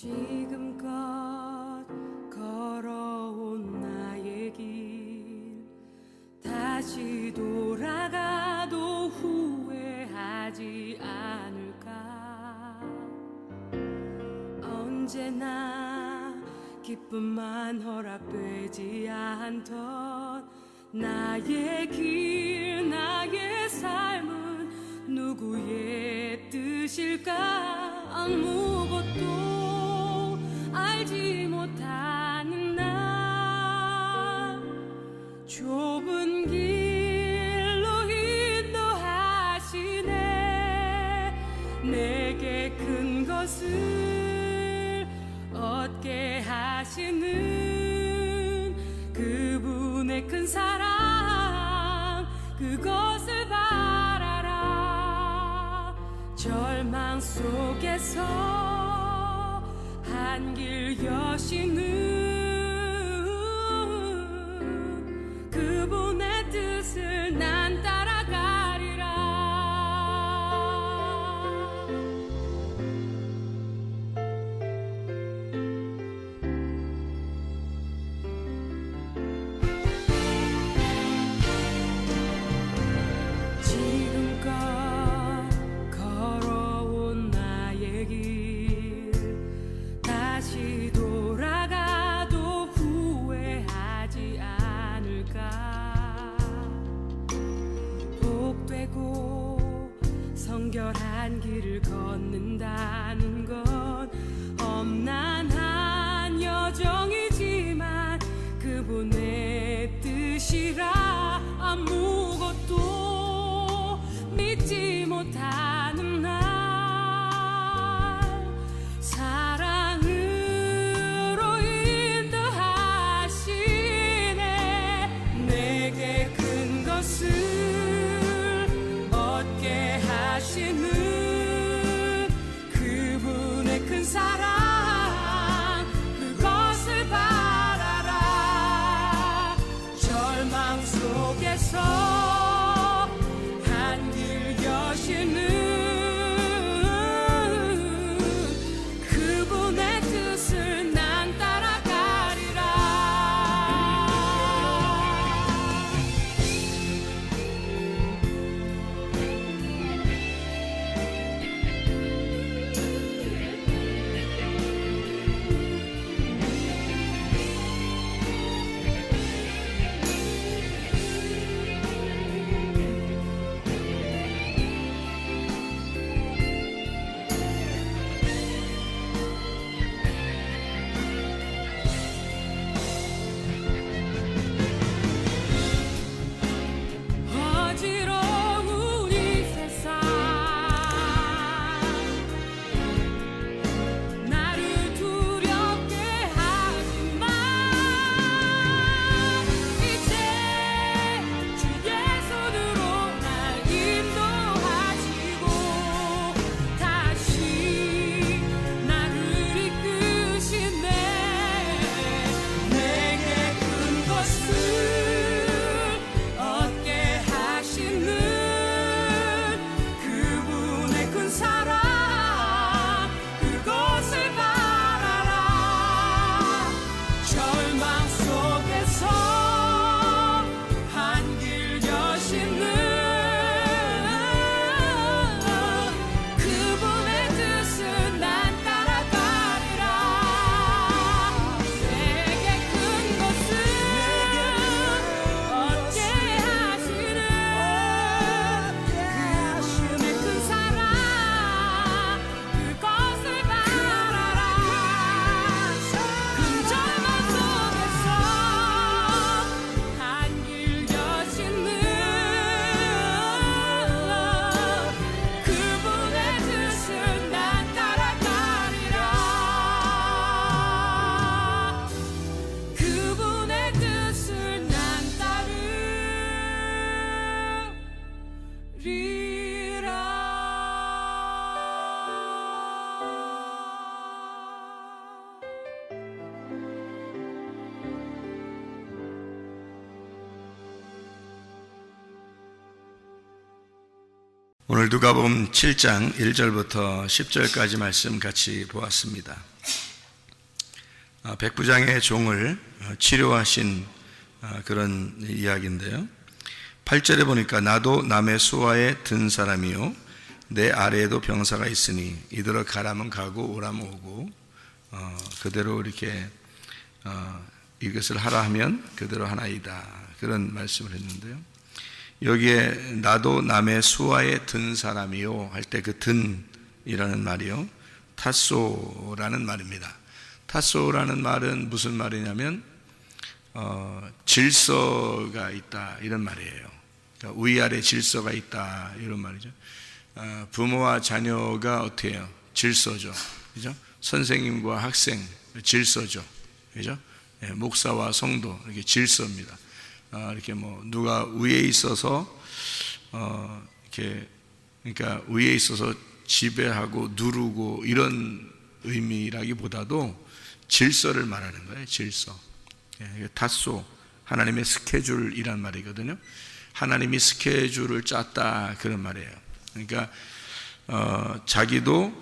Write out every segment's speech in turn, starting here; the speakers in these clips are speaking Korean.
지금껏 걸어온 나의 길 다시 돌아가도 후회하지 않을까. 언제나 기쁨만 허락되지 않던 나의 길, 나의 삶은 누구의 뜻일까. 아무것도 알지 못하는 나, 좁은 길로 인도하시네. 내게 큰 것을 얻게 하시는 그분의 큰 사랑, 그것을 바라라. 절망 속에서 한 길 여시는 그분의 뜻을 난 따라가리라. 지금껏 걸어온 나의 길 다시 돌아가도 후회하지 않을까. 복되고 성결한 길을 걷는다는 건 험난한 여정이지만 그분의 뜻이라. 아무것도 믿지 못하는 날, 사랑으로 인도하시네. 내게 큰 것을 얻게 하시는 그분의 큰 사랑, 그것을 바라라. 절망 속에서 한 길 여시는 그분의 뜻을 난 따라가리라. 어지러운 이 세상 나를 두렵게 하지만 이제 주의 손으로 날 인도하시고 다시 나를 이끄시네. 내게 큰 것을 얻게 하시는 그분의 큰 사랑, 그것을 바라라. 절망 속에서 한 길 여시는 그분의 뜻을 난 따라가리라. 내게 큰 것을 얻게 하시는 그분의 큰 사랑, 그것을 바라라. 큰 절망 속에서 한 길 여시는 그분의 뜻을 난 따라가리라. 그분의 뜻을 난 따르리라. 오늘 누가복음 7장 1절부터 10절까지 말씀 같이 보았습니다. 백부장의 종을 치료하신 그런 이야기인데요. 8절에 보니까 나도 남의 수하에 든 사람이요 내 아래에도 병사가 있으니 이들어 가라면 가고 오라면 오고 그대로 이렇게 이것을 하라 하면 그대로 하나이다, 그런 말씀을 했는데요. 여기에 나도 남의 수하에 든 사람이요 할 때 그 든이라는 말이요 타소라는 말입니다. 타소라는 말은 무슨 말이냐면 질서가 있다, 이런 말이에요. 그러니까 위아래 질서가 있다, 이런 말이죠. 부모와 자녀가 어떻게 해요? 질서죠. 그죠? 선생님과 학생, 질서죠. 그죠? 목사와 성도, 이렇게 질서입니다. 이렇게 뭐, 누가 위에 있어서, 이렇게, 그러니까 위에 있어서 지배하고 누르고 이런 의미라기보다도 질서를 말하는 거예요, 질서. 타소, 하나님의 스케줄이란 말이거든요. 하나님이 스케줄을 짰다, 그런 말이에요. 그러니까 자기도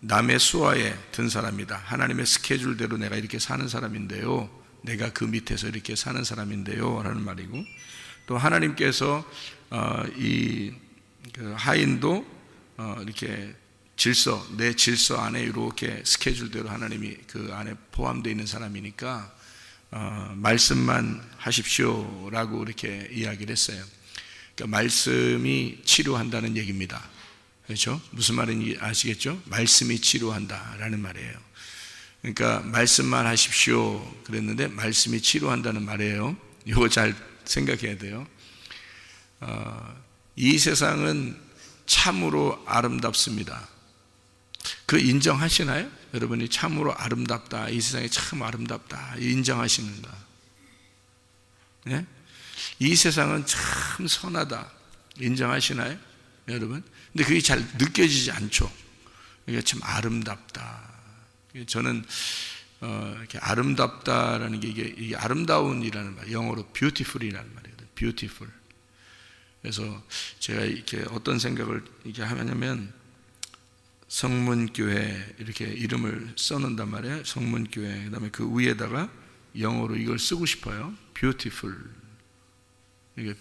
남의 수하에 든 사람이다. 하나님의 스케줄대로 내가 이렇게 사는 사람인데요, 내가 그 밑에서 이렇게 사는 사람인데요 라는 말이고, 또 하나님께서 이 하인도 이렇게 질서, 내 질서 안에 이렇게 스케줄대로 하나님이 그 안에 포함되어 있는 사람이니까 말씀만 하십시오라고 이렇게 이야기를 했어요. 그러니까 말씀이 치료한다는 얘기입니다. 그렇죠? 무슨 말인지 아시겠죠? 말씀이 치료한다라는 말이에요. 그러니까 말씀만 하십시오 그랬는데 말씀이 치료한다는 말이에요. 이거 잘 생각해야 돼요. 이 세상은 참으로 아름답습니다. 그 인정하시나요? 여러분이 참으로 아름답다, 이 세상이 참 아름답다, 인정하시는가? 네? 이 세상은 참 선하다, 인정하시나요? 여러분? 근데 그게 잘 느껴지지 않죠. 이게 참 아름답다. 저는 이렇게 아름답다라는 게 이게 아름다운이라는 말, 영어로 beautiful이라는 말이거든요. beautiful. 그래서 제가 이렇게 어떤 생각을 이렇게 하냐면 성문교회 이렇게 이름을 써놓는단 말이에요. 성문교회. 그다음에 그 위에다가 영어로 이걸 쓰고 싶어요. beautiful. 이게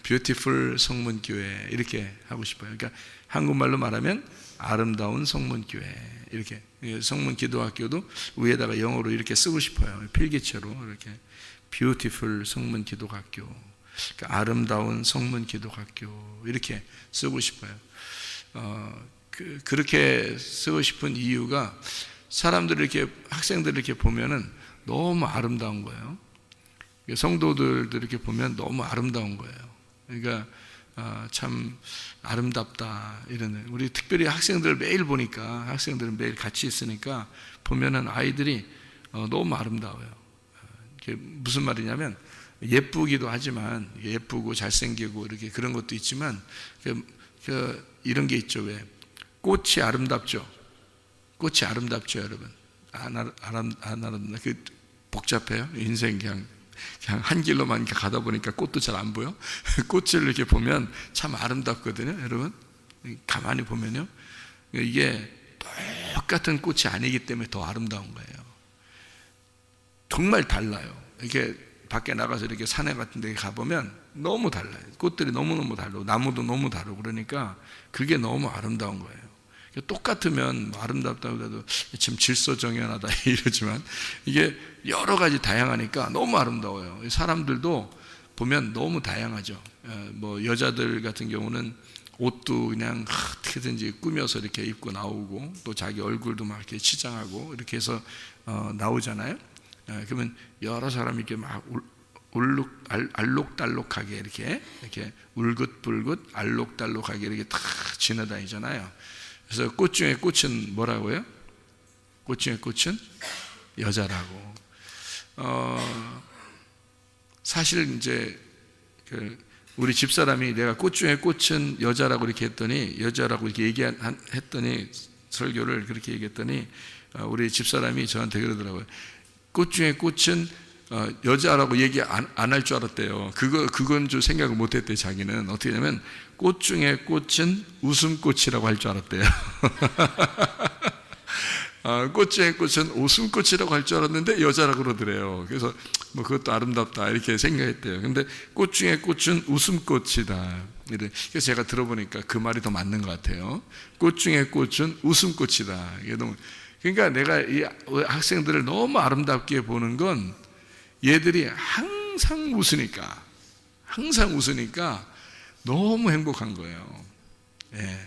beautiful 성문교회 이렇게 하고 싶어요. 그러니까 한국말로 말하면 아름다운 성문교회, 이렇게 성문기도학교도 위에다가 영어로 이렇게 쓰고 싶어요. 필기체로 이렇게 beautiful 성문기도학교, 그러니까 아름다운 성문기도학교 이렇게 쓰고 싶어요. 그렇게 쓰고 싶은 이유가 사람들 이렇게 학생들 이렇게 보면은 너무 아름다운 거예요. 성도들도 이렇게 보면 너무 아름다운 거예요. 그러니까 참 아름답다, 이런. 우리 특별히 학생들 매일 보니까, 학생들은 매일 같이 있으니까 보면은 아이들이 너무 아름다워요. 이게 무슨 말이냐면 예쁘기도 하지만 예쁘고 잘생기고 이렇게 그런 것도 있지만 이런 게 있죠. 왜 꽃이 아름답죠? 꽃이 아름답죠, 여러분. 안 아름답나? 그 복잡해요. 인생 그냥 한 길로만 이렇게 가다 보니까 꽃도 잘 안 보여. 꽃을 이렇게 보면 참 아름답거든요, 여러분. 가만히 보면요, 이게 똑같은 꽃이 아니기 때문에 더 아름다운 거예요. 정말 달라요. 이렇게 밖에 나가서 이렇게 산에 같은 데 가보면 너무 달라요. 꽃들이 너무너무 다르고 나무도 너무 다르고, 그러니까 그게 너무 아름다운 거예요. 똑같으면 뭐 아름답다고 해도 지금 질서정연하다 이러지만 이게 여러 가지 다양하니까 너무 아름다워요. 사람들도 보면 너무 다양하죠. 뭐 여자들 같은 경우는 옷도 그냥 어떻게든지 꾸며서 이렇게 입고 나오고, 또 자기 얼굴도 막 이렇게 치장하고 이렇게 해서 나오잖아요. 그러면 여러 사람이 이렇게 막 알록달록하게 이렇게 울긋불긋 알록달록하게 이렇게 탁 지나다니잖아요. 그래서 꽃 중에 꽃은 뭐라고요? 꽃 중에 꽃은 여자라고. 사실 이제 우리 집사람이 내가 꽃 중에 꽃은 여자라고 이렇게 했더니, 여자라고 이렇게 얘기했더니, 설교를 그렇게 얘기했더니 우리 집사람이 저한테 그러더라고요. 꽃 중에 꽃은 여자라고 얘기 안 할 줄 알았대요. 그건 좀 생각을 못 했대요. 자기는 어떻게 하냐면 꽃 중에 꽃은 웃음꽃이라고 할 줄 알았대요. 꽃 중에 꽃은 웃음꽃이라고 할 줄 알았는데 여자라고 그러더래요. 그래서 뭐 그것도 아름답다 이렇게 생각했대요. 근데 꽃 중에 꽃은 웃음꽃이다. 그래서 제가 들어보니까 그 말이 더 맞는 것 같아요. 꽃 중에 꽃은 웃음꽃이다. 그러니까 내가 이 학생들을 너무 아름답게 보는 건 얘들이 항상 웃으니까 너무 행복한 거예요. 예.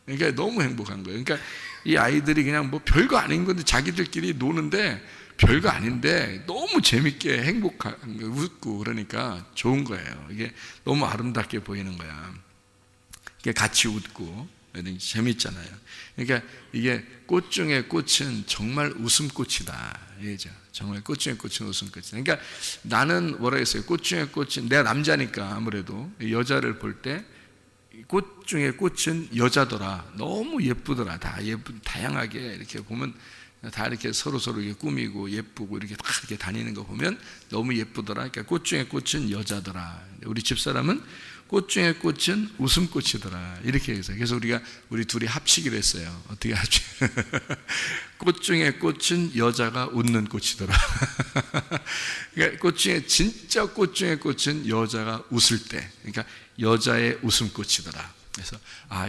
그러니까 너무 행복한 거예요. 그러니까 이 아이들이 그냥 뭐 별거 아닌 건데 자기들끼리 노는데 별거 아닌데 너무 재밌게 행복한 웃고 그러니까 좋은 거예요. 이게 너무 아름답게 보이는 거야. 이게 같이 웃고 재밌잖아요. 그러니까 이게 꽃 중에 꽃은 정말 웃음꽃이다. 이죠. 정말 꽃 중에 꽃은 웃음꽃이다. 그러니까 나는 뭐라 했어요? 꽃 중에 꽃은 내가 남자니까 아무래도 여자를 볼 때 꽃 중에 꽃은 여자더라. 너무 예쁘더라. 다 다양하게 이렇게 보면 다 이렇게 서로 이렇게 꾸미고 예쁘고 이렇게 다 이렇게 다니는 거 보면 너무 예쁘더라. 그러니까 꽃 중에 꽃은 여자더라. 우리 집사람은 꽃 중에 꽃은 웃음꽃이더라. 이렇게 해서 그래서 우리 둘이 합치기로 했어요. 어떻게 합치? 꽃 중에 꽃은 여자가 웃는 꽃이더라. 그러니까 진짜 꽃 중에 꽃은 여자가 웃을 때, 그러니까 여자의 웃음꽃이더라. 그래서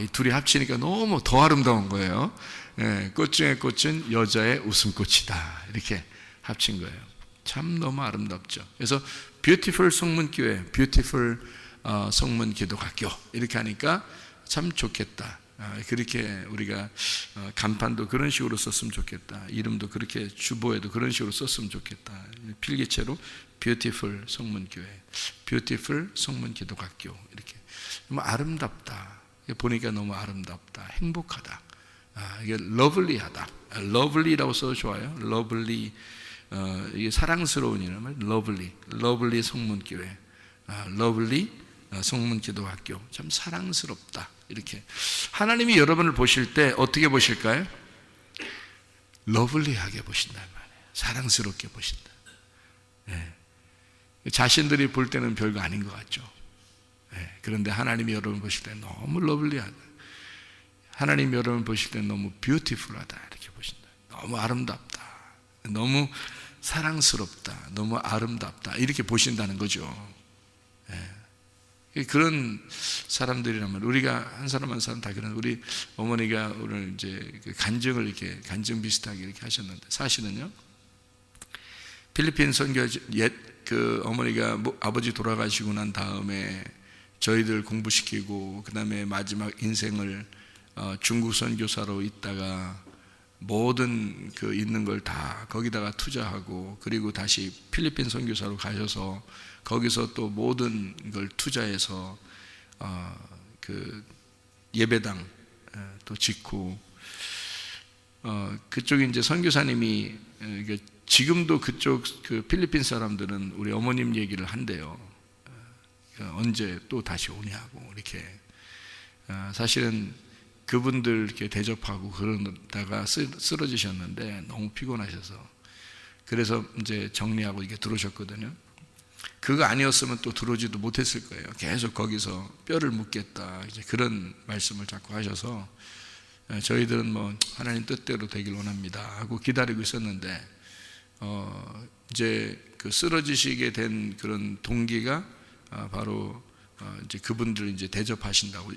이 둘이 합치니까 너무 더 아름다운 거예요. 예, 꽃 중에 꽃은 여자의 웃음꽃이다. 이렇게 합친 거예요. 참 너무 아름답죠. 그래서 뷰티풀 성문교회, 뷰티풀 성문 기독학교 이렇게 하니까 참 좋겠다. 그렇게 우리가 간판도 그런 식으로 썼으면 좋겠다. 이름도 그렇게 주보에도 그런 식으로 썼으면 좋겠다. 필기체로 뷰티풀 성문교회, 뷰티풀 성문 기독학교 이렇게 너무 아름답다. 보니까 너무 아름답다. 행복하다. 이게 러블리하다. 러블리라고 써도 좋아요. 러블리 이게 사랑스러운 이름은 러블리 성문교회, 러블리 성문기도학교 참 사랑스럽다. 이렇게 하나님이 여러분을 보실 때 어떻게 보실까요? 러블리하게 보신단 말이에요. 사랑스럽게 보신다. 네. 자신들이 볼 때는 별거 아닌 것 같죠. 네. 그런데 하나님이 여러분 보실 때 너무 러블리하다. 하나님이 여러분 보실 때 너무 뷰티풀하다. 이렇게 보신다. 너무 아름답다. 너무 사랑스럽다. 너무 아름답다. 이렇게 보신다는 거죠. 네. 그런 사람들이라면 우리가 한 사람 한 사람 다 그런 우리 어머니가 오늘 이제 간증을 이렇게 간증 비슷하게 이렇게 하셨는데 사실은요 필리핀 선교 그 어머니가 아버지 돌아가시고 난 다음에 저희들 공부시키고 그 다음에 마지막 인생을 중국 선교사로 있다가 모든 그 있는 걸 다 거기다가 투자하고 그리고 다시 필리핀 선교사로 가셔서 거기서 또 모든 걸 투자해서 그 예배당 또 짓고 그쪽에 이제 선교사님이 지금도 그쪽 그 필리핀 사람들은 우리 어머님 얘기를 한대요. 언제 또 다시 오냐고 이렇게 사실은 그분들 이렇게 대접하고 그러다가 쓰러지셨는데 너무 피곤하셔서 그래서 이제 정리하고 이게 들어오셨거든요. 그거 아니었으면 또 들어오지도 못했을 거예요. 계속 거기서 뼈를 묻겠다 이제 그런 말씀을 자꾸 하셔서 저희들은 뭐 하나님 뜻대로 되길 원합니다 하고 기다리고 있었는데 이제 그 쓰러지시게 된 그런 동기가 바로 이제 그분들 이제 대접하신다고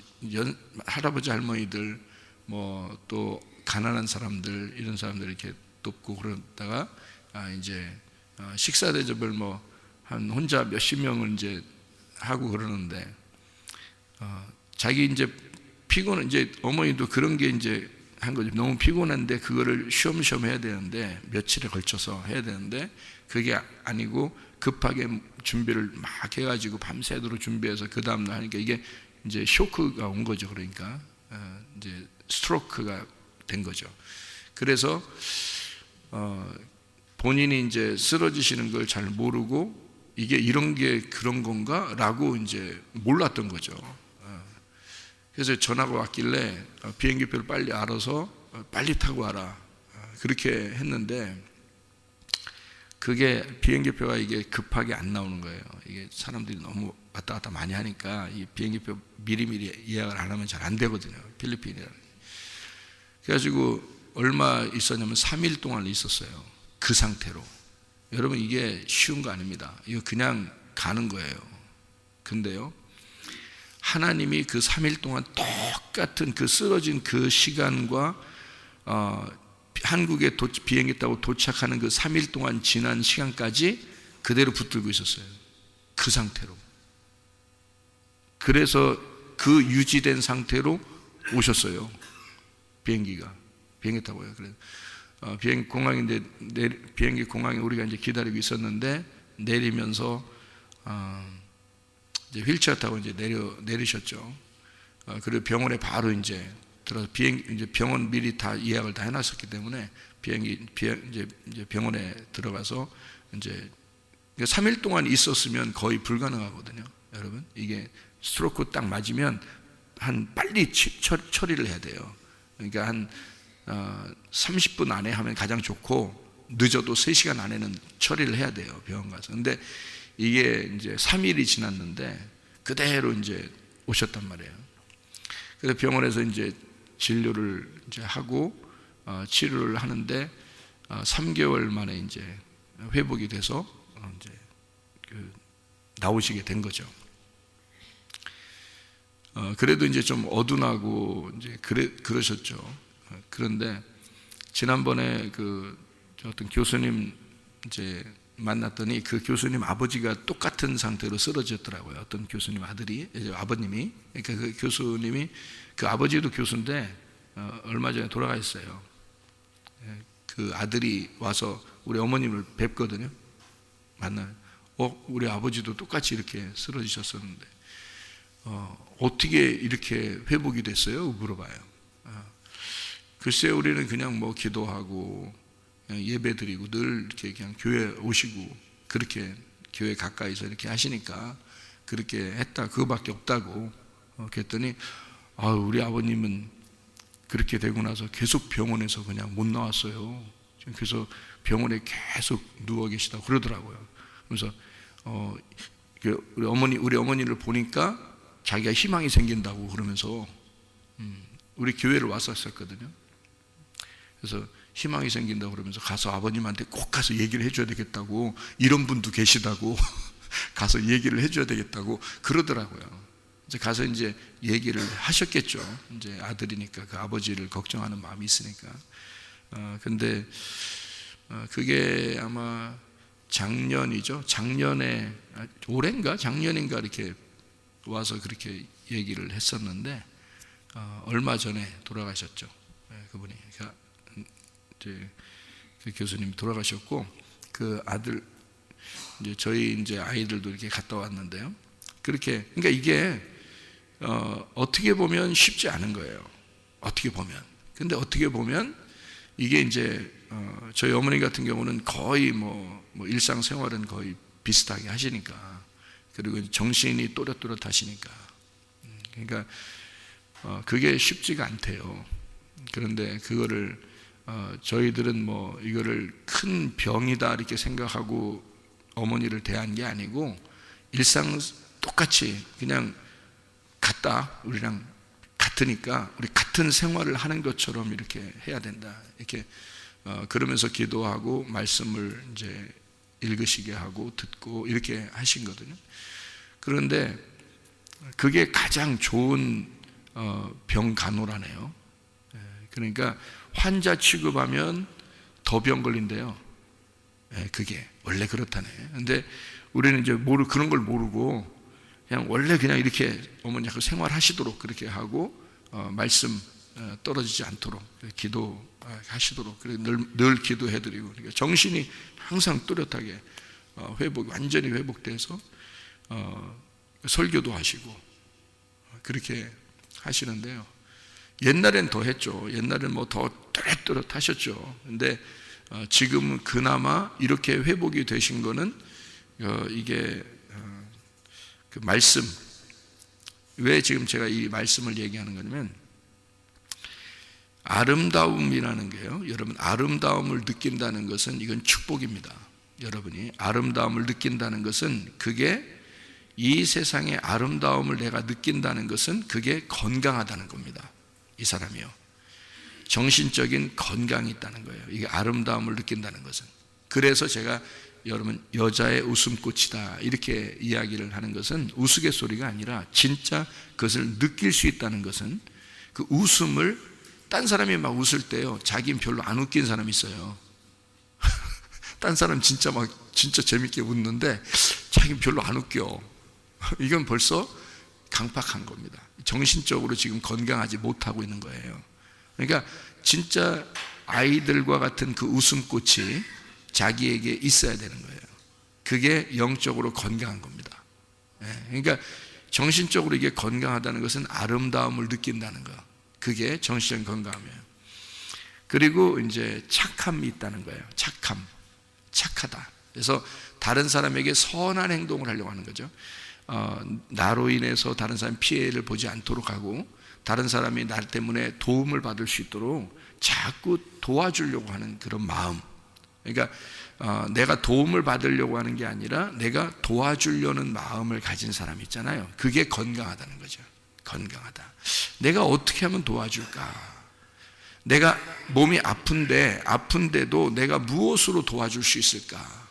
할아버지 할머니들 뭐 또 가난한 사람들 이런 사람들 이렇게 돕고 그러다가 이제 식사 대접을 뭐 한 혼자 몇십 명을 이제 하고 그러는데 자기 이제 피곤 이제 어머니도 그런 게 이제 한 거죠. 너무 피곤한데 그거를 쉬엄쉬엄 해야 되는데 며칠에 걸쳐서 해야 되는데 그게 아니고 급하게 준비를 막 해가지고 밤새도록 준비해서 그 다음날 하니까 이게 이제 쇼크가 온 거죠. 그러니까 이제 스트로크가 된 거죠. 그래서 본인이 이제 쓰러지시는 걸 잘 모르고 이게 이런 게 그런 건가라고 이제 몰랐던 거죠. 그래서 전화가 왔길래 비행기표를 빨리 알아서 빨리 타고 와라 그렇게 했는데 그게 비행기표가 이게 급하게 안 나오는 거예요. 이게 사람들이 너무 왔다 갔다 많이 하니까 이 비행기표 미리미리 예약을 안 하면 잘 안 되거든요. 필리핀이라. 그래가지고 얼마 있었냐면 3일 동안 있었어요. 그 상태로. 여러분 이게 쉬운 거 아닙니다. 이거 그냥 가는 거예요. 근데요, 하나님이 그 3일 동안 똑같은 그 쓰러진 그 시간과 한국에 비행기 타고 도착하는 그 3일 동안 지난 시간까지 그대로 붙들고 있었어요. 그 상태로. 그래서 그 유지된 상태로 오셨어요. 비행기 타고요. 그래서 비행기 공항에 우리가 이제 기다리고 있었는데, 내리면서 이제 휠체어 타고 이제 내리셨죠. 그리고 병원에 바로 이제 들어서 이제 병원 미리 다 예약을 다 해놨었기 때문에 이제 병원에 들어가서 이제 3일 동안 있었으면 거의 불가능하거든요. 여러분, 이게 스트로크 딱 맞으면 빨리 처리를 해야 돼요. 그러니까 한 30분 안에 하면 가장 좋고, 늦어도 3시간 안에는 처리를 해야 돼요, 병원 가서. 근데 이게 이제 3일이 지났는데 그대로 이제 오셨단 말이에요. 그래서 병원에서 이제 진료를 이제 하고 치료를 하는데 3개월 만에 이제 회복이 돼서 이제 나오시게 된 거죠. 그래도 이제 좀 어둔하고 이제 그러셨죠. 그런데 지난번에 어떤 교수님 이제 만났더니 그 교수님 아버지가 똑같은 상태로 쓰러졌더라고요. 어떤 교수님 아버님이. 그러니까 그 교수님이, 그 아버지도 교수인데 얼마 전에 돌아가셨어요. 그 아들이 와서 우리 어머님을 뵙거든요. 만나요. 우리 아버지도 똑같이 이렇게 쓰러지셨었는데 어떻게 이렇게 회복이 됐어요? 물어봐요. 글쎄, 우리는 그냥 뭐 기도하고 그냥 예배 드리고 늘 이렇게 그냥 교회 오시고 그렇게 교회 가까이서 이렇게 하시니까 그렇게 했다, 그거밖에 없다고. 그랬더니 우리 아버님은 그렇게 되고 나서 계속 병원에서 그냥 못 나왔어요. 그래서 병원에 계속 누워 계시다고 그러더라고요. 그래서 우리 어머니를 보니까 자기가 희망이 생긴다고 그러면서 우리 교회를 왔었거든요. 그래서 희망이 생긴다고 그러면서 가서 아버님한테 꼭 가서 얘기를 해줘야 되겠다고, 이런 분도 계시다고 가서 얘기를 해줘야 되겠다고 그러더라고요. 이제 가서 이제 얘기를 하셨겠죠. 이제 아들이니까 그 아버지를 걱정하는 마음이 있으니까. 근데 그게 아마 작년이죠. 올해인가 작년인가 이렇게 와서 그렇게 얘기를 했었는데 얼마 전에 돌아가셨죠. 그분이. 그 교수님이 돌아가셨고, 그 아들, 이제 저희 이제 아이들도 이렇게 갔다 왔는데요. 그러니까 이게 어떻게 보면 쉽지 않은 거예요. 어떻게 보면. 근데 어떻게 보면 이게 이제 저희 어머니 같은 경우는 거의 뭐 일상생활은 거의 비슷하게 하시니까, 그리고 정신이 또렷또렷 하시니까, 그러니까 그게 쉽지가 않대요. 그런데 그거를 저희들은 뭐 이거를 큰 병이다 이렇게 생각하고 어머니를 대한 게 아니고, 일상 똑같이 그냥 우리랑 같으니까 우리 같은 생활을 하는 것처럼 이렇게 해야 된다, 이렇게 그러면서 기도하고 말씀을 이제 읽으시게 하고 듣고 이렇게 하신 거거든요. 그런데 그게 가장 좋은 병 간호라네요. 그러니까 환자 취급하면 더 병 걸린대요. 그게 원래 그렇다네. 근데 우리는 이제 그런 걸 모르고 그냥 원래 그냥 이렇게 어머니하고 생활하시도록 그렇게 하고 말씀 떨어지지 않도록 기도하시도록 늘 기도해드리고, 그러니까 정신이 항상 뚜렷하게 완전히 회복돼서 설교도 하시고 그렇게 하시는데요. 옛날엔 더 했죠. 옛날엔 뭐 더 또렷또렷 하셨죠. 근데 지금은 그나마 이렇게 회복이 되신 거는 이게 그 말씀, 왜 지금 제가 이 말씀을 얘기하는 거냐면, 아름다움이라는 게요, 여러분, 아름다움을 느낀다는 것은 이건 축복입니다. 여러분이 아름다움을 느낀다는 것은, 그게 이 세상의 아름다움을 내가 느낀다는 것은 그게 건강하다는 겁니다. 이 사람이요. 정신적인 건강이 있다는 거예요. 이게 아름다움을 느낀다는 것은. 그래서 제가 여러분 여자의 웃음꽃이다 이렇게 이야기를 하는 것은 우스갯소리가 아니라 진짜 그것을 느낄 수 있다는 것은 그 웃음을 딴 사람이 막 웃을 때요 자기는 별로 안 웃긴 사람이 있어요. 딴 사람 진짜 재밌게 웃는데 자기는 별로 안 웃겨. 이건 벌써 강팍한 겁니다. 정신적으로 지금 건강하지 못하고 있는 거예요. 그러니까 진짜 아이들과 같은 그 웃음꽃이 자기에게 있어야 되는 거예요. 그게 영적으로 건강한 겁니다. 그러니까 정신적으로 이게 건강하다는 것은 아름다움을 느낀다는 거. 그게 정신적인 건강이에요. 그리고 이제 착함이 있다는 거예요. 착하다. 그래서 다른 사람에게 선한 행동을 하려고 하는 거죠. 나로 인해서 다른 사람이 피해를 보지 않도록 하고 다른 사람이 나 때문에 도움을 받을 수 있도록 자꾸 도와주려고 하는 그런 마음. 그러니까 내가 도움을 받으려고 하는 게 아니라 내가 도와주려는 마음을 가진 사람 있잖아요. 그게 건강하다는 거죠. 건강하다. 내가 어떻게 하면 도와줄까? 내가 몸이 아픈데도 내가 무엇으로 도와줄 수 있을까?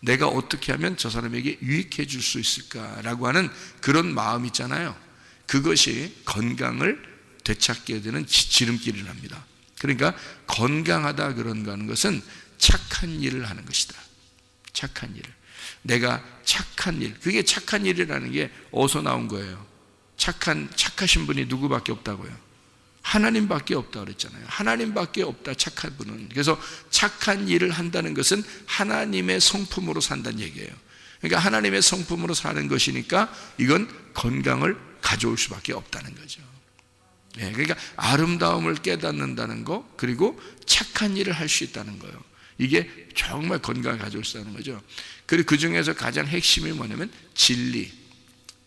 내가 어떻게 하면 저 사람에게 유익해 줄 수 있을까라고 하는 그런 마음 있잖아요. 그것이 건강을 되찾게 되는 지름길이랍니다. 그러니까 건강하다 그런가 하는 것은 착한 일을 하는 것이다. 착한 일을. 내가 착한 일. 그게 착한 일이라는 게 어디서 나온 거예요? 착하신 분이 누구밖에 없다고요? 하나님밖에 없다고 그랬잖아요. 하나님밖에 없다 착한 분은. 그래서 착한 일을 한다는 것은 하나님의 성품으로 산다는 얘기예요. 그러니까 하나님의 성품으로 사는 것이니까 이건 건강을 가져올 수밖에 없다는 거죠. 그러니까 아름다움을 깨닫는다는 거, 그리고 착한 일을 할 수 있다는 거예요. 이게 정말 건강을 가져올 수 있다는 거죠. 그리고 그 중에서 가장 핵심이 뭐냐면 진리,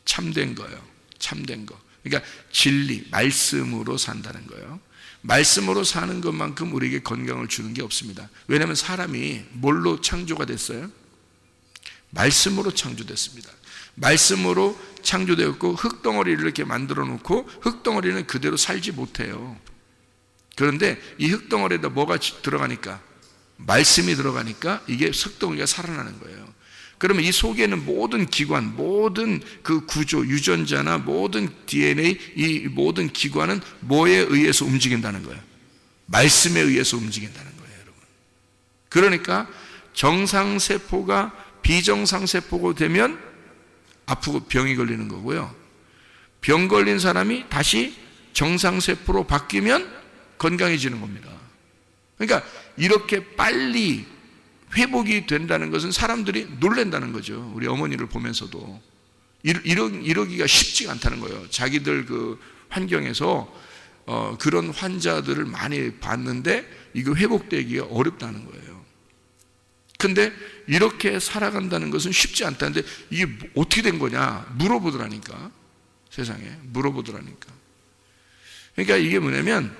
참된 거예요. 참된 거. 그러니까 진리, 말씀으로 산다는 거예요. 말씀으로 사는 것만큼 우리에게 건강을 주는 게 없습니다. 왜냐하면 사람이 뭘로 창조가 됐어요? 말씀으로 창조됐습니다. 말씀으로 창조되었고 흙덩어리를 이렇게 만들어 놓고 흙덩어리는 그대로 살지 못해요. 그런데 이 흙덩어리에다 뭐가 들어가니까? 말씀이 들어가니까 이게 흙덩어리가 살아나는 거예요. 그러면 이 속에는 모든 기관, 모든 그 구조, 유전자나 모든 DNA, 이 모든 기관은 뭐에 의해서 움직인다는 거예요? 말씀에 의해서 움직인다는 거예요, 여러분. 그러니까 정상세포가 비정상세포가 되면 아프고 병이 걸리는 거고요. 병 걸린 사람이 다시 정상세포로 바뀌면 건강해지는 겁니다. 그러니까 이렇게 빨리 회복이 된다는 것은 사람들이 놀란다는 거죠. 우리 어머니를 보면서도 이러기가 쉽지가 않다는 거예요. 자기들 그 환경에서 그런 환자들을 많이 봤는데 이거 회복되기가 어렵다는 거예요. 근데 이렇게 살아간다는 것은 쉽지 않다는데 이게 어떻게 된 거냐 물어보더라니까. 세상에 물어보더라니까. 그러니까 이게 뭐냐면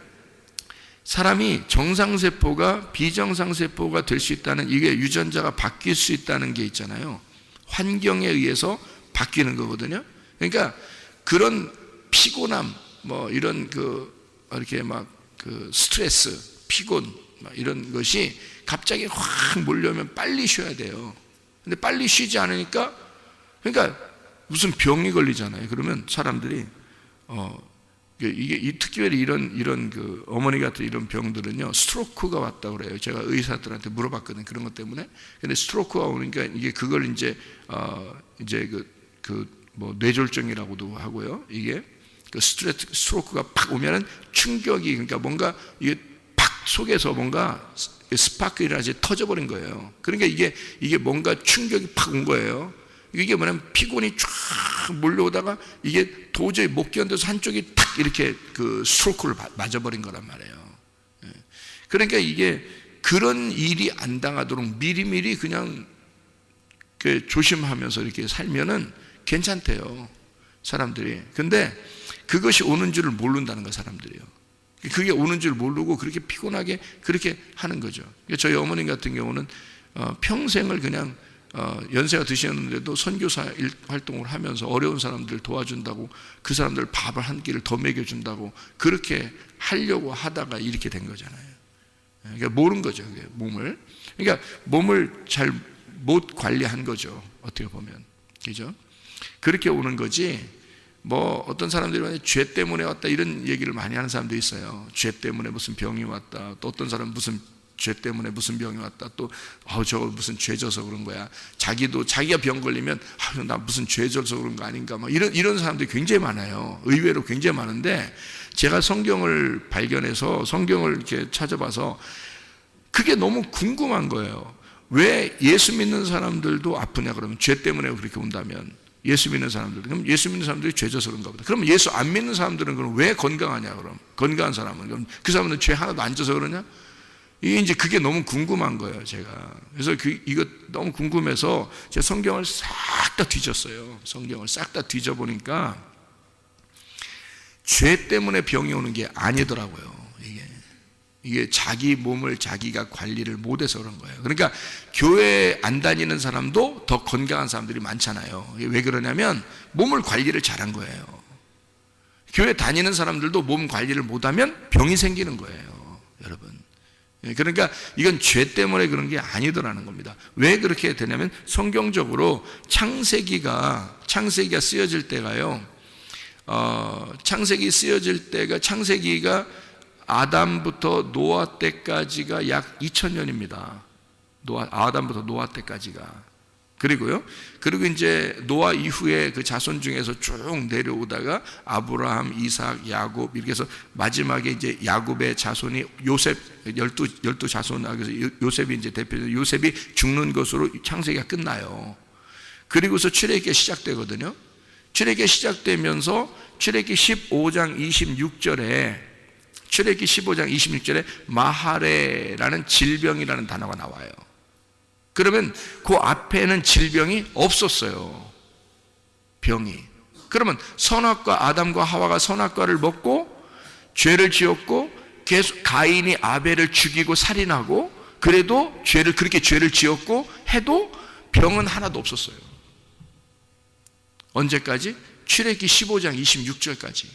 사람이 정상세포가 비정상세포가 될 수 있다는, 이게 유전자가 바뀔 수 있다는 게 있잖아요. 환경에 의해서 바뀌는 거거든요. 그러니까 그런 피곤함, 뭐 이런 이렇게 스트레스, 피곤, 이런 것이 갑자기 확 몰려오면 빨리 쉬어야 돼요. 근데 빨리 쉬지 않으니까, 그러니까 무슨 병이 걸리잖아요. 그러면 사람들이, 이게 특별히 이런 그 어머니 같은 이런 병들은요 스트로크가 왔다고 그래요. 제가 의사들한테 물어봤거든요. 그런 것 때문에. 근데 스트로크가 오니까 이게 그걸 이제 뭐 뇌졸중이라고도 하고요. 이게 그 스트로크가 팍 오면은 충격이, 그러니까 뭔가 이게 팍 속에서 뭔가 스파크라지 터져버린 거예요. 그러니까 이게 뭔가 충격이 팍 온 거예요. 이게 뭐냐면 피곤이 쫙 몰려오다가 이게 도저히 못 견뎌서 한쪽이 탁 이렇게 그 스트로크를 맞아버린 거란 말이에요. 그러니까 이게 그런 일이 안 당하도록 미리미리 그냥 조심하면서 이렇게 살면은 괜찮대요, 사람들이. 근데 그것이 오는 줄을 모른다는 거예요, 사람들이요. 그게 오는 줄 모르고 그렇게 피곤하게 그렇게 하는 거죠. 저희 어머님 같은 경우는 평생을 그냥 연세가 드셨는데도 선교사 활동을 하면서 어려운 사람들 도와준다고 그 사람들 밥을 한 끼를 더 먹여준다고 그렇게 하려고 하다가 이렇게 된 거잖아요. 그러니까 모른 거죠, 그게 몸을. 그러니까 몸을 잘 못 관리한 거죠, 어떻게 보면. 그죠? 그렇게 오는 거지. 뭐 어떤 사람들이 죄 때문에 왔다 이런 얘기를 많이 하는 사람도 있어요. 죄 때문에 무슨 병이 왔다. 또 어떤 사람은 무슨 죄 때문에 무슨 병이 왔다. 또 저거 무슨 죄 져서 그런 거야. 자기가 병 걸리면 나 무슨 죄 져서 그런 거 아닌가. 막 이런 사람들이 굉장히 많아요. 의외로 굉장히 많은데 제가 성경을 발견해서 성경을 이렇게 찾아봐서 그게 너무 궁금한 거예요. 왜 예수 믿는 사람들도 아프냐 그러면 죄 때문에 그렇게 온다면 예수 믿는 사람들 그럼 예수 믿는 사람들이 죄 져서 그런가 보다. 그러면 예수 안 믿는 사람들은 그럼 왜 건강하냐 그럼 건강한 사람은 그럼 그 사람은 죄 하나도 안 져서 그러냐? 이게 이제 그게 너무 궁금한 거예요, 제가. 그래서 이거 너무 궁금해서 제가 성경을 싹 다 뒤졌어요. 성경을 싹 다 뒤져보니까 죄 때문에 병이 오는 게 아니더라고요. 이게 자기 몸을 자기가 관리를 못해서 그런 거예요. 그러니까 교회 안 다니는 사람도 더 건강한 사람들이 많잖아요. 왜 그러냐면 몸을 관리를 잘한 거예요. 교회 다니는 사람들도 몸 관리를 못하면 병이 생기는 거예요, 여러분. 그러니까 이건 죄 때문에 그런 게 아니더라는 겁니다. 왜 그렇게 되냐면 성경적으로 창세기가 쓰여질 때가요. 창세기 쓰여질 때가 창세기가 아담부터 노아 때까지가 약 2000년입니다. 아담부터 노아 때까지가. 그리고 이제 노아 이후에 그 자손 중에서 쭉 내려오다가 아브라함, 이삭, 야곱 이렇게 해서 마지막에 이제 야곱의 자손이 요셉 12 자손, 그래서 요셉이 이제 대표적으로 요셉이 죽는 것으로 창세기가 끝나요. 그리고서 출애굽기가 시작되거든요. 출애굽기가 시작되면서 출애굽기 15장 26절에 출애굽기 15장 26절에 마하레라는 질병이라는 단어가 나와요. 그러면 그 앞에는 질병이 없었어요. 병이. 그러면 선악과 아담과 하와가 선악과를 먹고 죄를 지었고 계속 가인이 아벨을 죽이고 살인하고 그래도 그렇게 죄를 지었고 해도 병은 하나도 없었어요. 언제까지? 출애굽기 15장 26절까지.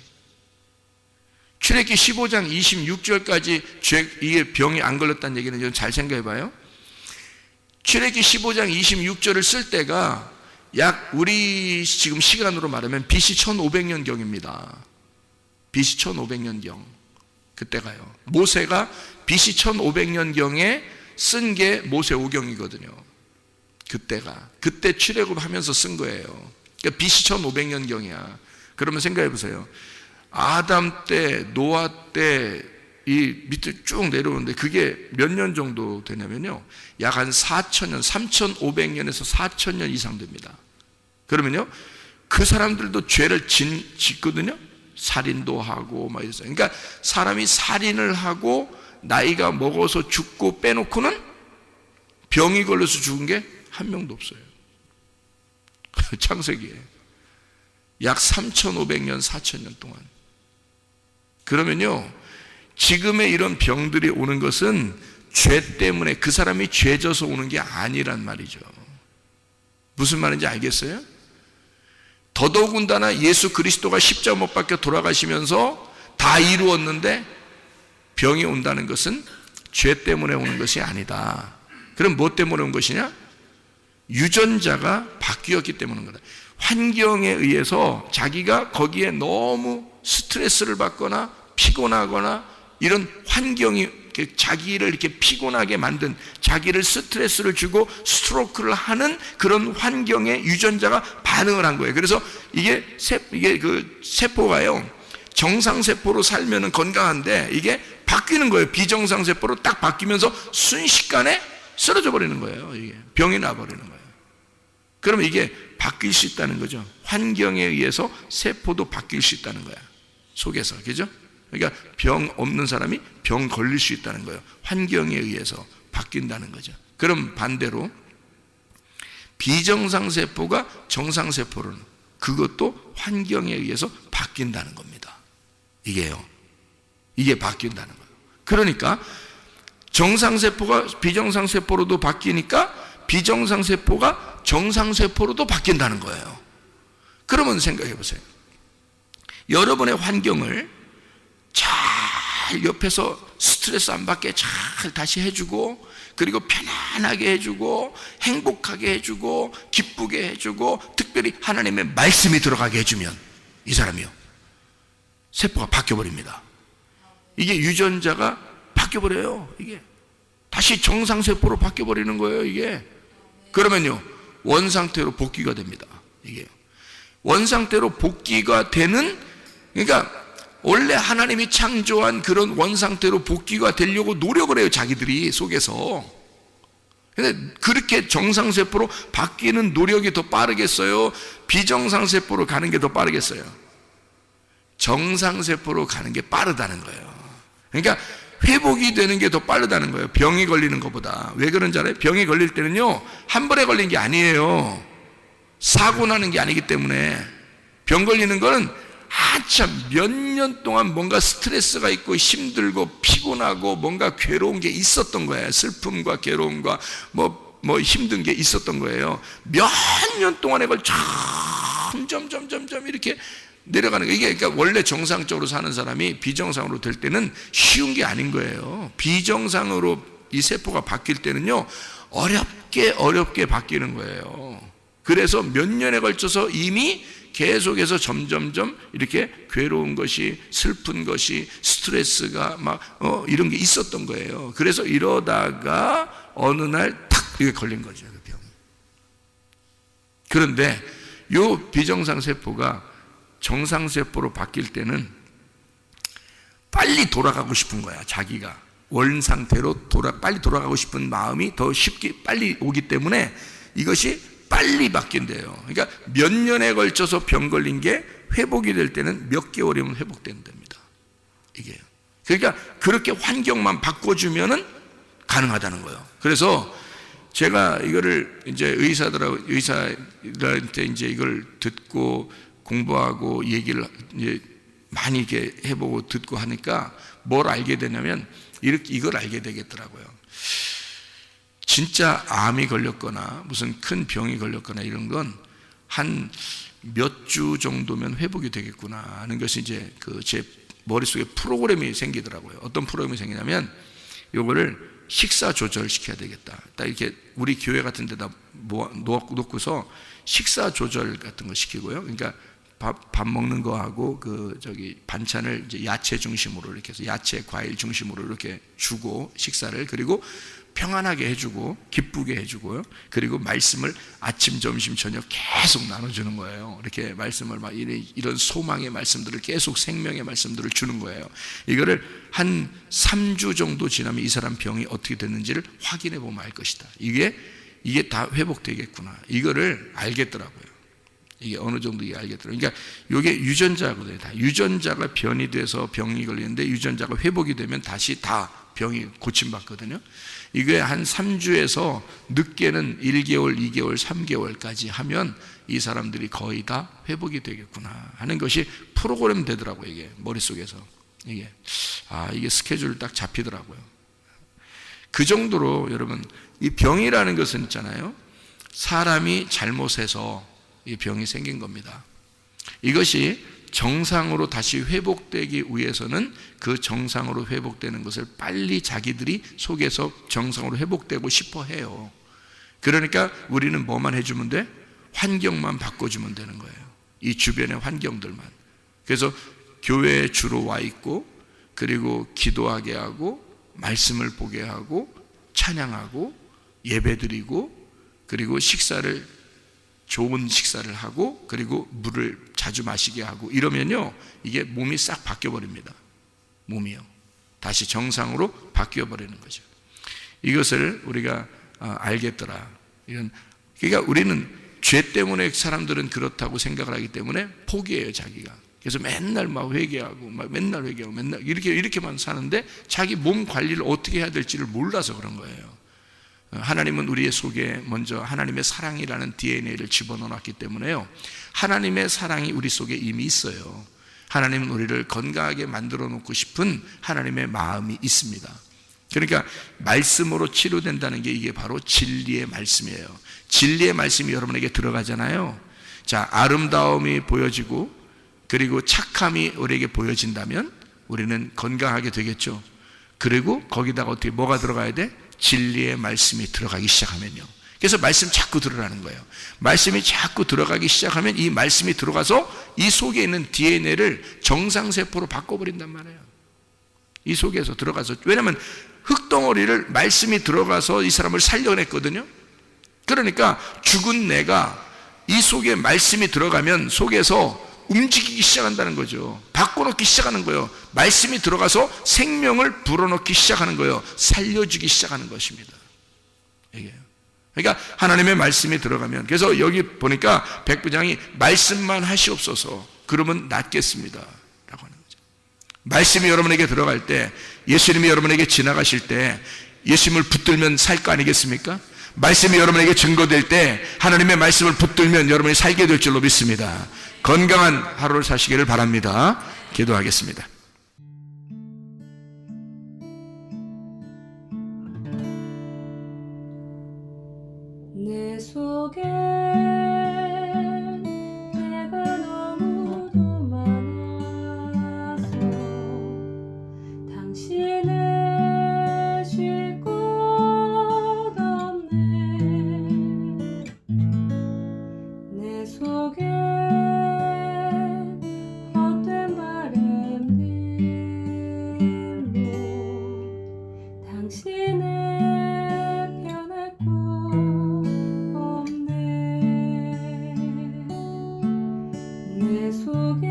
출애굽기 15장 26절까지 이게 병이 안 걸렸다는 얘기는 좀 잘 생각해 봐요. 출애굽기 15장 26절을 쓸 때가 약 우리 지금 시간으로 말하면 BC 1500년경입니다. BC 1500년경. 그때가요. 모세가 BC 1500년경에 쓴 게 모세오경이거든요. 그때 출애굽하면서 쓴 거예요. 그러니까 BC 1500년경이야. 그러면 생각해 보세요. 아담 때, 노아 때, 이 밑에 쭉 내려오는데 그게 몇 년 정도 되냐면요. 약 한 4000년, 3500년에서 4000년 이상 됩니다. 그러면요. 그 사람들도 죄를 짓거든요. 살인도 하고 막 이랬어요. 그러니까 사람이 살인을 하고 나이가 먹어서 죽고 빼놓고는 병이 걸려서 죽은 게 한 명도 없어요. 창세기에. 약 3500년, 4000년 동안. 그러면요. 지금의 이런 병들이 오는 것은 죄 때문에 그 사람이 죄져서 오는 게 아니란 말이죠. 무슨 말인지 알겠어요? 더더군다나 예수 그리스도가 십자가 못 박혀 돌아가시면서 다 이루었는데 병이 온다는 것은 죄 때문에 오는 것이 아니다. 그럼 뭐 때문에 온 것이냐? 유전자가 바뀌었기 때문에 온 거다. 환경에 의해서 자기가 거기에 너무 스트레스를 받거나 피곤하거나 이런 환경이 자기를 이렇게 피곤하게 만든, 자기를 스트레스를 주고 스트로크를 하는 그런 환경에 유전자가 반응을 한 거예요. 그래서 이게 그 세포가요, 정상세포로 살면은 건강한데 이게 바뀌는 거예요. 비정상세포로 딱 바뀌면서 순식간에 쓰러져 버리는 거예요. 이게 병이 나버리는 거예요. 그러면 이게 바뀔 수 있다는 거죠. 환경에 의해서 세포도 바뀔 수 있다는 거야. 속에서. 그죠? 그러니까 병 없는 사람이 병 걸릴 수 있다는 거예요. 환경에 의해서 바뀐다는 거죠. 그럼 반대로 비정상세포가 정상세포로는 그것도 환경에 의해서 바뀐다는 겁니다. 이게 바뀐다는 거예요. 그러니까 정상세포가 비정상세포로도 바뀌니까 비정상세포가 정상세포로도 바뀐다는 거예요. 그러면 생각해 보세요. 여러분의 환경을 잘 옆에서 스트레스 안 받게 잘 다시 해주고, 그리고 편안하게 해주고, 행복하게 해주고, 기쁘게 해주고, 특별히 하나님의 말씀이 들어가게 해주면 이 사람이요, 세포가 바뀌어버립니다. 이게 유전자가 바뀌어버려요. 이게 다시 정상세포로 바뀌어버리는 거예요. 이게 그러면요, 원상태로 복귀가 됩니다. 이게 원상태로 복귀가 되는, 그러니까 원래 하나님이 창조한 그런 원상태로 복귀가 되려고 노력을 해요, 자기들이 속에서. 근데 그렇게 정상세포로 바뀌는 노력이 더 빠르겠어요? 비정상세포로 가는 게 더 빠르겠어요? 정상세포로 가는 게 빠르다는 거예요. 그러니까 회복이 되는 게 더 빠르다는 거예요, 병이 걸리는 것보다. 왜 그런지 알아요? 병이 걸릴 때는요, 한 번에 걸린 게 아니에요. 사고 나는 게 아니기 때문에. 병 걸리는 거는 한참 몇 년 동안 뭔가 스트레스가 있고 힘들고 피곤하고 뭔가 괴로운 게 있었던 거예요. 슬픔과 괴로움과 뭐 힘든 게 있었던 거예요. 몇 년 동안에 걸 점점 이렇게 내려가는 거예요. 이게 그러니까 원래 정상적으로 사는 사람이 비정상으로 될 때는 쉬운 게 아닌 거예요. 비정상으로 이 세포가 바뀔 때는요, 어렵게 바뀌는 거예요. 그래서 몇 년에 걸쳐서 이미 계속해서 점점점 이렇게 괴로운 것이, 슬픈 것이, 스트레스가 막 이런 게 있었던 거예요. 그래서 이러다가 어느 날 탁 이게 걸린 거죠, 그 병이. 그런데 요 비정상 세포가 정상세포로 바뀔 때는 빨리 돌아가고 싶은 거야. 자기가 원상태로 빨리 돌아가고 싶은 마음이 더 쉽게 빨리 오기 때문에 이것이 빨리 바뀐대요. 그러니까 몇 년에 걸쳐서 병 걸린 게 회복이 될 때는 몇 개월이면 회복된답니다. 이게. 그러니까 그렇게 환경만 바꿔주면은 가능하다는 거예요. 그래서 제가 이거를 이제 의사들한테 이제 이걸 듣고 공부하고 얘기를 이제 많이 이렇게 해보고 듣고 하니까 뭘 알게 되냐면 이걸 알게 되겠더라고요. 진짜 암이 걸렸거나 무슨 큰 병이 걸렸거나 이런 건 한 몇 주 정도면 회복이 되겠구나 하는 것이 이제 제 머릿속에 프로그램이 생기더라고요. 어떤 프로그램이 생기냐면 요거를 식사 조절시켜야 되겠다. 딱 이렇게 우리 교회 같은 데다 놓고서 식사 조절 같은 거 시키고요. 그러니까 밥 먹는 거하고 반찬을 이제 야채 중심으로 이렇게 해서 야채, 과일 중심으로 이렇게 주고 식사를, 그리고 평안하게 해주고 기쁘게 해주고요. 그리고 말씀을 아침, 점심, 저녁 계속 나눠주는 거예요. 이렇게 말씀을 막 이런 소망의 말씀들을 계속 생명의 말씀들을 주는 거예요. 이거를 한 3주 정도 지나면 이 사람 병이 어떻게 됐는지를 확인해 보면 알 것이다. 이게 다 회복되겠구나. 이거를 알겠더라고요. 이게 어느 정도 알겠더라고요. 그러니까 이게 유전자거든요. 다 유전자가 변이 돼서 병이 걸리는데 유전자가 회복이 되면 다시 다 병이 고침받거든요. 이게 한 3주에서 늦게는 1개월, 2개월, 3개월까지 하면 이 사람들이 거의 다 회복이 되겠구나 하는 것이 프로그램 되더라고요. 이게 머릿속에서 이게 스케줄 딱 잡히더라고요. 그 정도로 여러분, 이 병이라는 것은 있잖아요, 사람이 잘못해서 이 병이 생긴 겁니다. 이것이 정상으로 다시 회복되기 위해서는 그 정상으로 회복되는 것을 빨리 자기들이 속에서 정상으로 회복되고 싶어 해요. 그러니까 우리는 뭐만 해주면 돼? 환경만 바꿔주면 되는 거예요. 이 주변의 환경들만. 그래서 교회에 주로 와 있고, 그리고 기도하게 하고, 말씀을 보게 하고, 찬양하고, 예배드리고, 그리고 좋은 식사를 하고, 그리고 물을 자주 마시게 하고 이러면요, 이게 몸이 싹 바뀌어 버립니다. 몸이요, 다시 정상으로 바뀌어 버리는 거죠. 이것을 우리가 알겠더라. 그러니까 우리는 죄 때문에 사람들은 그렇다고 생각을 하기 때문에 포기해요, 자기가. 그래서 맨날 막 회개하고 맨날 이렇게만 사는데 자기 몸 관리를 어떻게 해야 될지를 몰라서 그런 거예요. 하나님은 우리의 속에 먼저 하나님의 사랑이라는 DNA를 집어넣었기 때문에요, 하나님의 사랑이 우리 속에 이미 있어요. 하나님은 우리를 건강하게 만들어 놓고 싶은 하나님의 마음이 있습니다. 그러니까 말씀으로 치료된다는 게 이게 바로 진리의 말씀이에요. 진리의 말씀이 여러분에게 들어가잖아요. 자, 아름다움이 보여지고 그리고 착함이 우리에게 보여진다면 우리는 건강하게 되겠죠. 그리고 거기다가 어떻게 뭐가 들어가야 돼? 진리의 말씀이 들어가기 시작하면요. 그래서 말씀 자꾸 들으라는 거예요. 말씀이 자꾸 들어가기 시작하면 이 말씀이 들어가서 이 속에 있는 DNA를 정상세포로 바꿔버린단 말이에요. 이 속에서 들어가서. 왜냐하면 흙덩어리를 말씀이 들어가서 이 사람을 살려냈거든요. 그러니까 죽은 내가 이 속에 말씀이 들어가면 속에서 움직이기 시작한다는 거죠. 바꿔놓기 시작하는 거예요. 말씀이 들어가서 생명을 불어넣기 시작하는 거예요. 살려주기 시작하는 것입니다. 이게요. 그러니까 하나님의 말씀이 들어가면, 그래서 여기 보니까 백부장이 말씀만 하시옵소서 그러면 낫겠습니다 라고 하는 거죠. 말씀이 여러분에게 들어갈 때, 예수님이 여러분에게 지나가실 때 예수님을 붙들면 살 거 아니겠습니까? 말씀이 여러분에게 증거될 때 하나님의 말씀을 붙들면 여러분이 살게 될 줄로 믿습니다. 건강한 하루를 사시기를 바랍니다. 기도하겠습니다. 내 속에 내가 너무도 많아서 당신을 쉴 곳 없네. 내 속에 헛된 바램들로 당신을 변할 곳 없네. 내 속에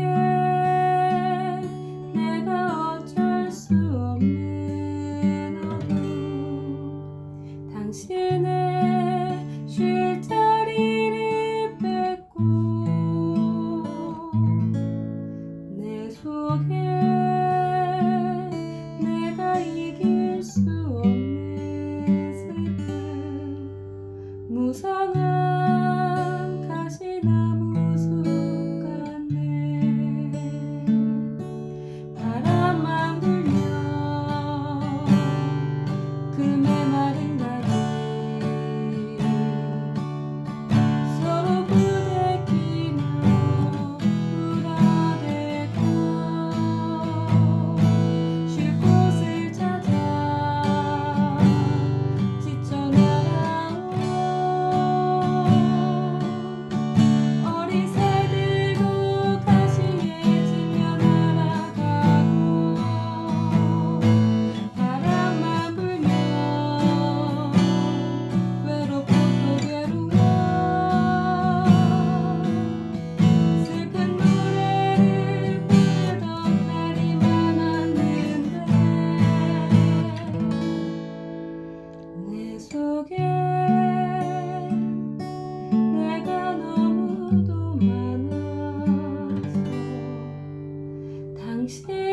내가 어쩔 수 없는 어둠, 당신의 쉴 자리를 뺏고 내 속에 내가 이길 수 없는 슬픔, 무성한 가시나무 숲 같네. 바람만 불면 그 메마른 가지 서로 부대끼며 울어대고 쉴 곳을 찾아 지쳐 날아온 어리새들도 가시에 지며 날아가고, 바람만 불면 외롭고 또 괴로워 슬픈 노래를 부르던 날이 많았는데 내 속에 내가 너무도 많아서 당신